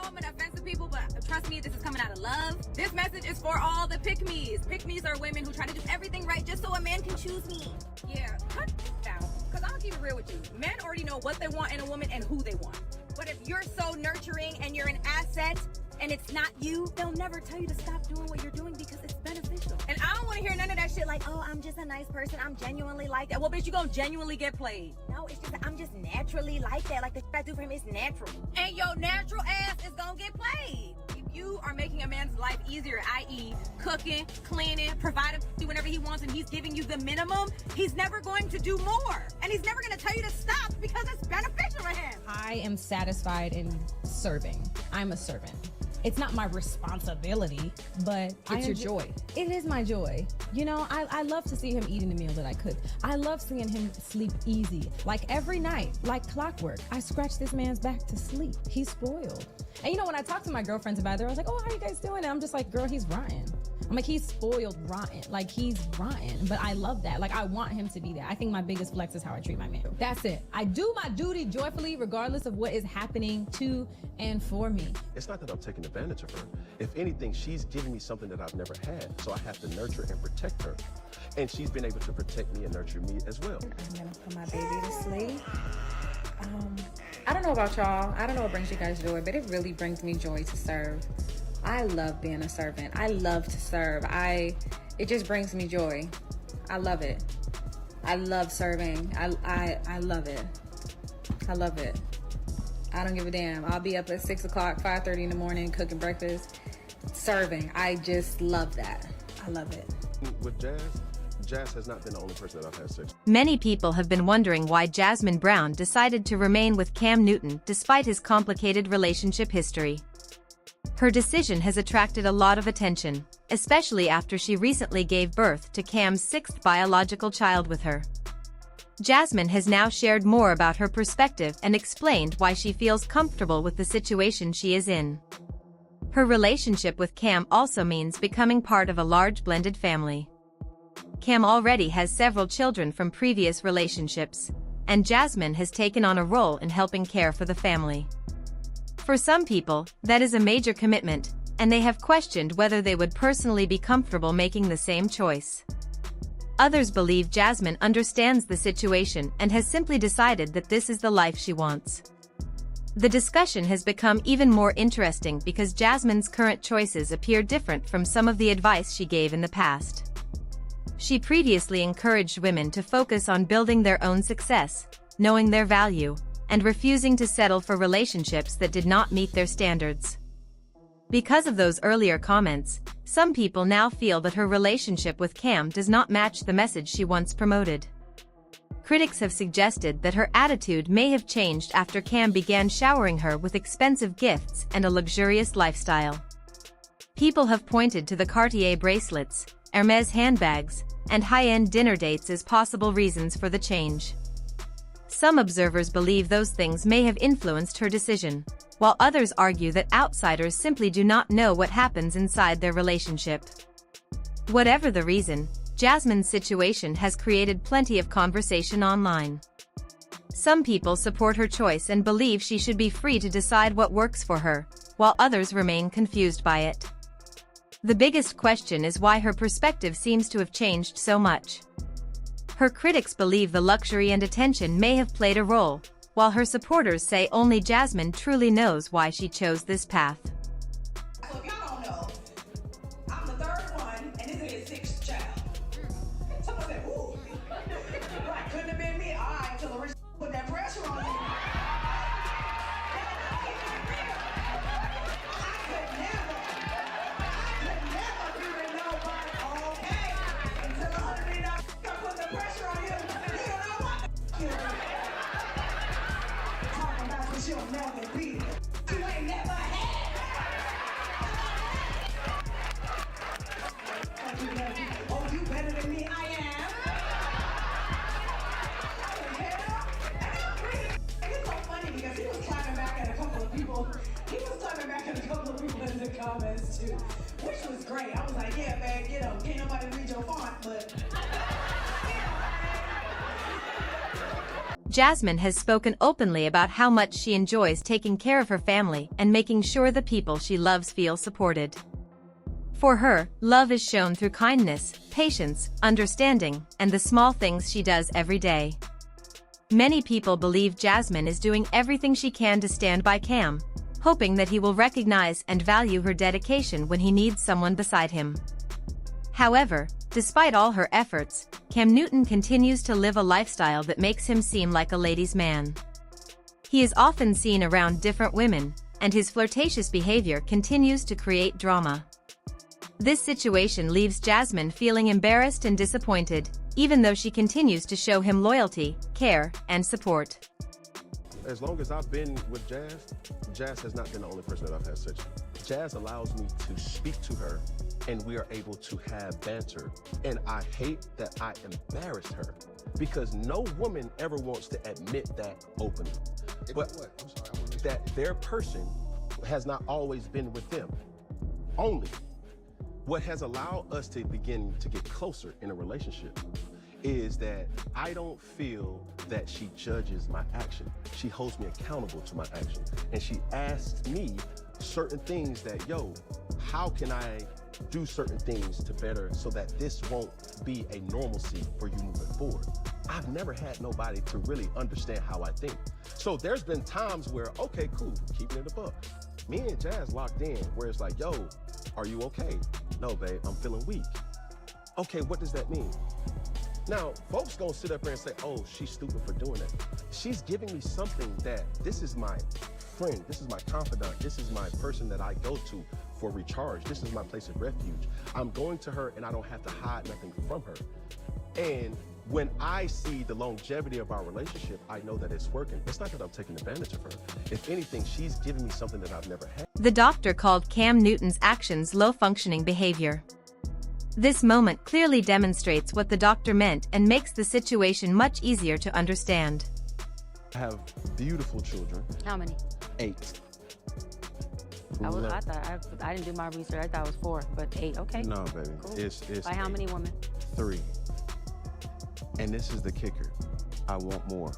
I'm gonna offend some people, but trust me, this is coming out of love. This message is for all the pick-me's. Pick-me's are women who try to do everything right just so a man can choose me. Yeah, cut down. Because I'll keep it real with you. Men already know what they want in a woman and who they want. But if you're so nurturing and you're an asset and it's not you, they'll never tell you to stop doing what you're doing because it's beneficial. And I don't want to hear none of that shit like, oh, I'm just a nice person. I'm genuinely like that. Well, bitch, you gonna genuinely get played. No, it's just that I'm just naturally like that. Like the shit I do for him is natural. And your natural ass is gonna get played. If you are making a man's life easier, i.e. cooking, cleaning, providing whenever he wants, and he's giving you the minimum, he's never going to do more. And he's never gonna tell you to stop because it's beneficial to him. I am satisfied in serving. I'm a servant. It's not my responsibility, but it's your joy. It is my joy. You know, I love to see him eating the meal that I cook. I love seeing him sleep easy. Like every night, like clockwork, I scratch this man's back to sleep. He's spoiled. And you know, when I talk to my girlfriends about it, they're like, oh, how you guys doing? And I'm just like, girl, he's rotten. I'm like, he's spoiled rotten. Like, he's rotten. But I love that. Like, I want him to be that. I think my biggest flex is how I treat my man. That's it. I do my duty joyfully, regardless of what is happening to and for me. It's not that I'm taking advantage of her. If anything, she's giving me something that I've never had. So I have to nurture and protect her. And she's been able to protect me and nurture me as well. I'm gonna put my baby to sleep. I don't know about y'all. I don't know what brings you guys joy, but it really brings me joy to serve. I love being a servant. I love to serve. It just brings me joy. I love it. I love serving. I love it. I love it. I don't give a damn. I'll be up at 6 o'clock, 5:30 in the morning, cooking breakfast, serving. I just love that. I love it. With Jazz has not been the only person that I've had sex. Many people have been wondering why Jasmin Brown decided to remain with Cam Newton despite his complicated relationship history. Her decision has attracted a lot of attention, especially after she recently gave birth to Cam's sixth biological child with her. Jasmin has now shared more about her perspective and explained why she feels comfortable with the situation she is in. Her relationship with Cam also means becoming part of a large blended family. Cam already has several children from previous relationships, and Jasmin has taken on a role in helping care for the family. For some people, that is a major commitment, and they have questioned whether they would personally be comfortable making the same choice. Others believe Jasmin understands the situation and has simply decided that this is the life she wants. The discussion has become even more interesting because Jasmin's current choices appear different from some of the advice she gave in the past. She previously encouraged women to focus on building their own success, knowing their value, and refusing to settle for relationships that did not meet their standards. Because of those earlier comments, some people now feel that her relationship with Cam does not match the message she once promoted. Critics have suggested that her attitude may have changed after Cam began showering her with expensive gifts and a luxurious lifestyle. People have pointed to the Cartier bracelets, Hermes handbags, and high-end dinner dates as possible reasons for the change. Some observers believe those things may have influenced her decision, while others argue that outsiders simply do not know what happens inside their relationship. Whatever the reason, Jasmin's situation has created plenty of conversation online. Some people support her choice and believe she should be free to decide what works for her, while others remain confused by it. The biggest question is why her perspective seems to have changed so much. Her critics believe the luxury and attention may have played a role, while her supporters say only Jasmin truly knows why she chose this path. So if y'all don't know, I'm the third one, and this is his sixth child. Someone said, ooh, right, couldn't have been me. All right, until the rich put that pressure on you. Comments too, which was great. I was like, yeah, man, can't nobody read your font, but Jasmin has spoken openly about how much she enjoys taking care of her family and making sure the people she loves feel supported. For her, love is shown through kindness, patience, understanding, and the small things she does every day. Many people believe Jasmin is doing everything she can to stand by Cam, hoping that he will recognize and value her dedication when he needs someone beside him. However, despite all her efforts, Cam Newton continues to live a lifestyle that makes him seem like a ladies' man. He is often seen around different women, and his flirtatious behavior continues to create drama. This situation leaves Jasmin feeling embarrassed and disappointed, even though she continues to show him loyalty, care, and support. As long as I've been with Jazz, Jazz has not been the only person that I've had sex with. Jazz allows me to speak to her, and we are able to have banter. And I hate that I embarrassed her, because no woman ever wants to admit that openly. But that their person has not always been with them. Only. What has allowed us to begin to get closer in a relationship is that I don't feel that she judges my action. She holds me accountable to my action. And she asks me certain things that, yo, how can I do certain things to better so that this won't be a normalcy for you moving forward? I've never had nobody to really understand how I think. So there's been times where, okay, cool, keeping it a buck. Me and Jazz locked in where it's like, yo, are you okay? No, babe, I'm feeling weak. Okay, what does that mean? Now, folks gonna sit up here and say, oh, she's stupid for doing that. She's giving me something that, this is my friend, this is my confidant, this is my person that I go to for recharge, this is my place of refuge. I'm going to her and I don't have to hide nothing from her. And when I see the longevity of our relationship, I know that it's working. It's not that I'm taking advantage of her. If anything, she's giving me something that I've never had. The doctor called Cam Newton's actions low-functioning behavior. This moment clearly demonstrates what the doctor meant and makes the situation much easier to understand. I have beautiful children. How many? 8. I didn't do my research. I thought it was 4, but 8. Okay. No, baby. Cool. It's By how 8. many women? 3. And this is the kicker. I want more.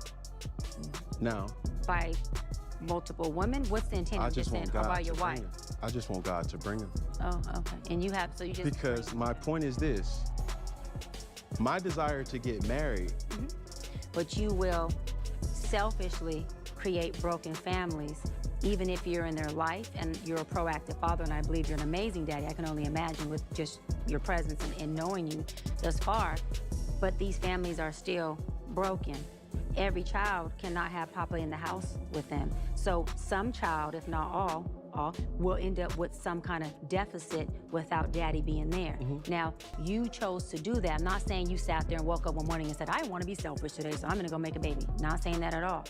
Now, By multiple women? What's the intent? I just want God about to your bring wife? him. I just want God to bring him. Oh, okay. And you have, so you just. Because my point is this. My desire to get married. But you will selfishly create broken families, even if you're in their life and you're a proactive father, and I believe you're an amazing daddy. I can only imagine with just your presence and knowing you thus far. But these families are still broken. Every child cannot have Papa in the house with them. So some child, if not all, will end up with some kind of deficit without daddy being there. Now, you chose to do that. I'm not saying you sat there and woke up one morning and said, I want to be selfish today, so I'm going to go make a baby. Not saying that at all.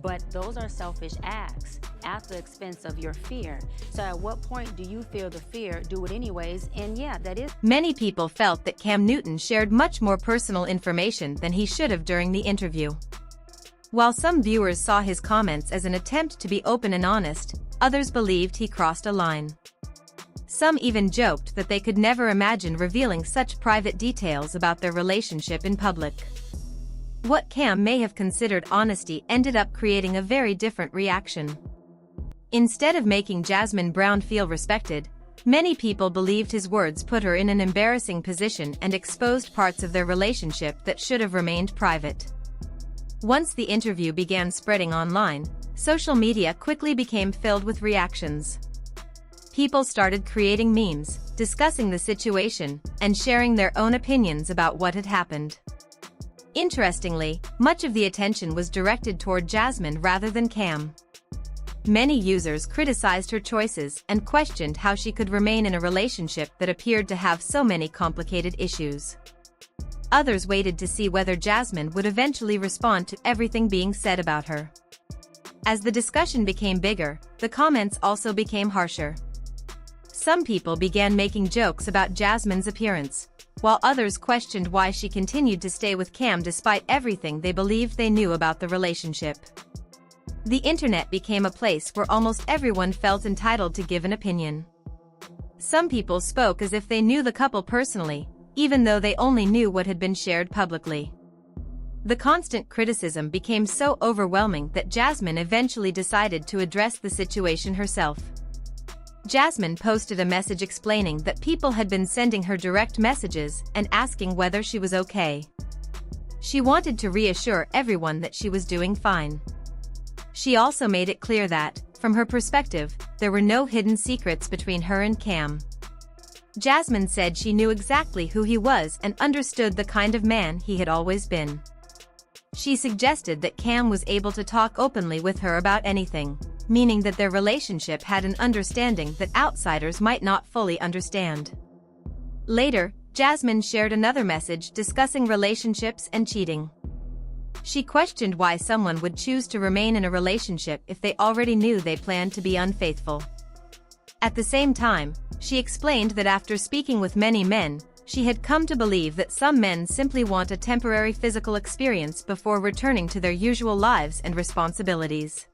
But those are selfish acts at the expense of your fear. So at what point do you feel the fear, do it anyways? And yeah, that is. Many people felt that Cam Newton shared much more personal information than he should have during the interview. While some viewers saw his comments as an attempt to be open and honest, others believed he crossed a line. Some even joked that they could never imagine revealing such private details about their relationship in public. What Cam may have considered honesty ended up creating a very different reaction. Instead of making Jasmin Brown feel respected, many people believed his words put her in an embarrassing position and exposed parts of their relationship that should have remained private. Once the interview began spreading online, social media quickly became filled with reactions. People started creating memes, discussing the situation, and sharing their own opinions about what had happened. Interestingly, much of the attention was directed toward Jasmin rather than Cam. Many users criticized her choices and questioned how she could remain in a relationship that appeared to have so many complicated issues. Others waited to see whether Jasmin would eventually respond to everything being said about her. As the discussion became bigger, the comments also became harsher. Some people began making jokes about Jasmin's appearance, while others questioned why she continued to stay with Cam despite everything they believed they knew about the relationship. The internet became a place where almost everyone felt entitled to give an opinion. Some people spoke as if they knew the couple personally, even though they only knew what had been shared publicly. The constant criticism became so overwhelming that Jasmin eventually decided to address the situation herself. Jasmin posted a message explaining that people had been sending her direct messages and asking whether she was okay. She wanted to reassure everyone that she was doing fine. She also made it clear that, from her perspective, there were no hidden secrets between her and Cam. Jasmin said she knew exactly who he was and understood the kind of man he had always been. She suggested that Cam was able to talk openly with her about anything, meaning that their relationship had an understanding that outsiders might not fully understand. Later, Jasmin shared another message discussing relationships and cheating. She questioned why someone would choose to remain in a relationship if they already knew they planned to be unfaithful. At the same time, she explained that after speaking with many men, she had come to believe that some men simply want a temporary physical experience before returning to their usual lives and responsibilities.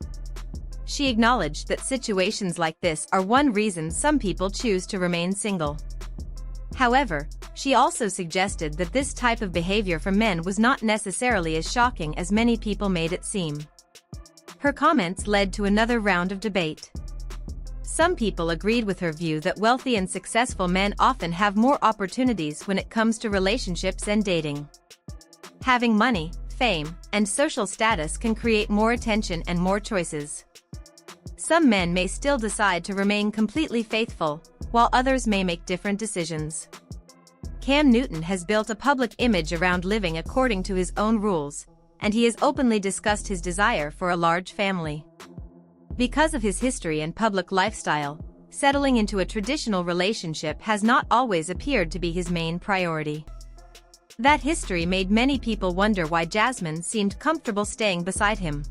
She acknowledged that situations like this are one reason some people choose to remain single. However, she also suggested that this type of behavior from men was not necessarily as shocking as many people made it seem. Her comments led to another round of debate. Some people agreed with her view that wealthy and successful men often have more opportunities when it comes to relationships and dating. Having money, fame, and social status can create more attention and more choices. Some men may still decide to remain completely faithful, while others may make different decisions. Cam Newton has built a public image around living according to his own rules, and he has openly discussed his desire for a large family. Because of his history and public lifestyle, settling into a traditional relationship has not always appeared to be his main priority. That history made many people wonder why Jasmin seemed comfortable staying beside him.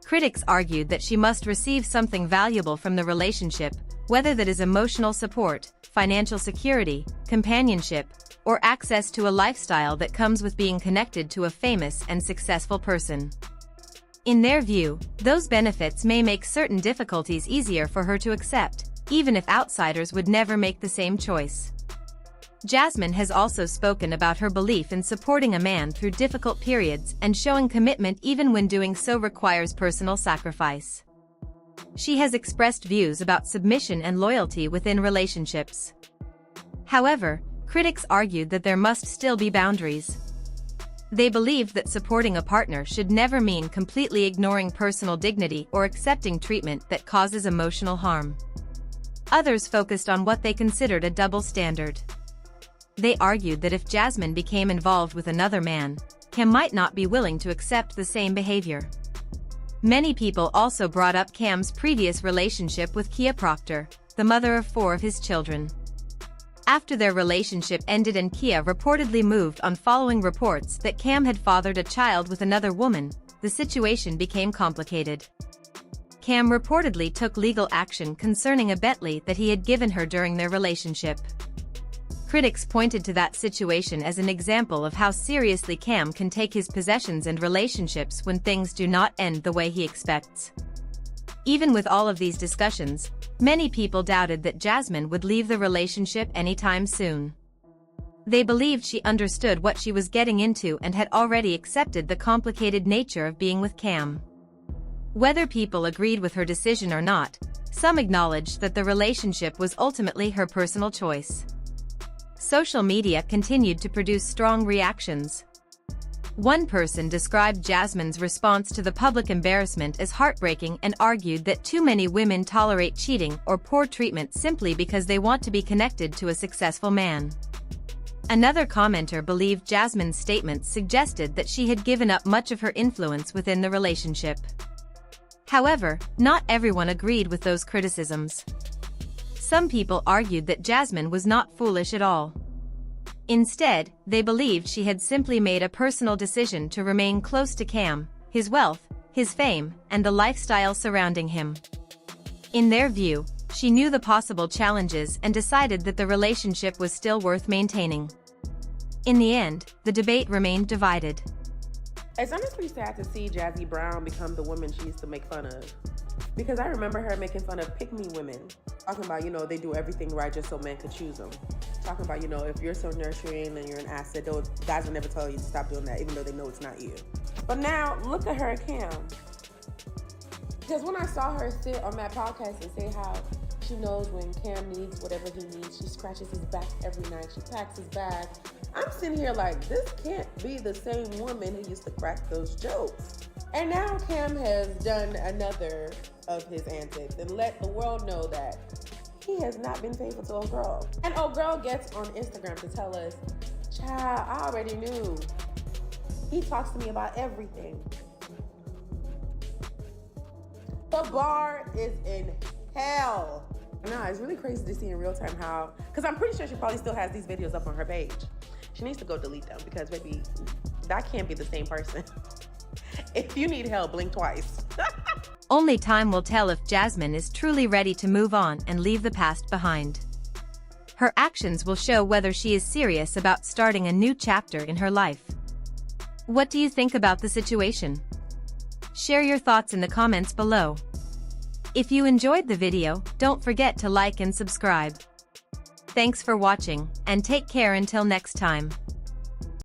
Critics argued that she must receive something valuable from the relationship, whether that is emotional support, financial security, companionship, or access to a lifestyle that comes with being connected to a famous and successful person. In their view, those benefits may make certain difficulties easier for her to accept, even if outsiders would never make the same choice. Jasmin has also spoken about her belief in supporting a man through difficult periods and showing commitment even when doing so requires personal sacrifice. She has expressed views about submission and loyalty within relationships. However, critics argued that there must still be boundaries. They believed that supporting a partner should never mean completely ignoring personal dignity or accepting treatment that causes emotional harm. Others focused on what they considered a double standard. They argued that if Jasmin became involved with another man, Cam might not be willing to accept the same behavior. Many people also brought up Cam's previous relationship with Kia Proctor, the mother of 4 of his children. After their relationship ended and Kia reportedly moved on following reports that Cam had fathered a child with another woman, the situation became complicated. Cam reportedly took legal action concerning a Bentley that he had given her during their relationship. Critics pointed to that situation as an example of how seriously Cam can take his possessions and relationships when things do not end the way he expects. Even with all of these discussions, many people doubted that Jasmin would leave the relationship anytime soon. They believed she understood what she was getting into and had already accepted the complicated nature of being with Cam. Whether people agreed with her decision or not, some acknowledged that the relationship was ultimately her personal choice. Social media continued to produce strong reactions. One person described Jasmin's response to the public embarrassment as heartbreaking and argued that too many women tolerate cheating or poor treatment simply because they want to be connected to a successful man. Another commenter believed Jasmin's statements suggested that she had given up much of her influence within the relationship. However, not everyone agreed with those criticisms. Some people argued that Jasmin was not foolish at all. Instead, they believed she had simply made a personal decision to remain close to Cam, his wealth, his fame, and the lifestyle surrounding him. In their view, she knew the possible challenges and decided that the relationship was still worth maintaining. In the end, the debate remained divided. It's honestly sad to see Jasmin Brown become the woman she used to make fun of. Because I remember her making fun of pick-me women, talking about, you know, they do everything right just so men could choose them. Talking about, you know, if you're so nurturing and you're an asset, guys will never tell you to stop doing that, even though they know it's not you. But now, look at her at Cam. Because when I saw her sit on that podcast and say how she knows when Cam needs whatever he needs, she scratches his back every night, she packs his bag. I'm sitting here like, this can't be the same woman who used to crack those jokes. And now Cam has done another of his antics and let the world know that he has not been faithful to old girl. And old girl gets on Instagram to tell us, child, I already knew. He talks to me about everything. The bar is in hell. No, it's really crazy to see in real time how, because I'm pretty sure she probably still has these videos up on her page. She needs to go delete them because maybe that can't be the same person. If you need help, blink twice. Only time will tell if Jasmin is truly ready to move on and leave the past behind. Her actions will show whether she is serious about starting a new chapter in her life. What do you think about the situation? Share your thoughts in the comments below. If you enjoyed the video, don't forget to like and subscribe. Thanks for watching, and take care until next time.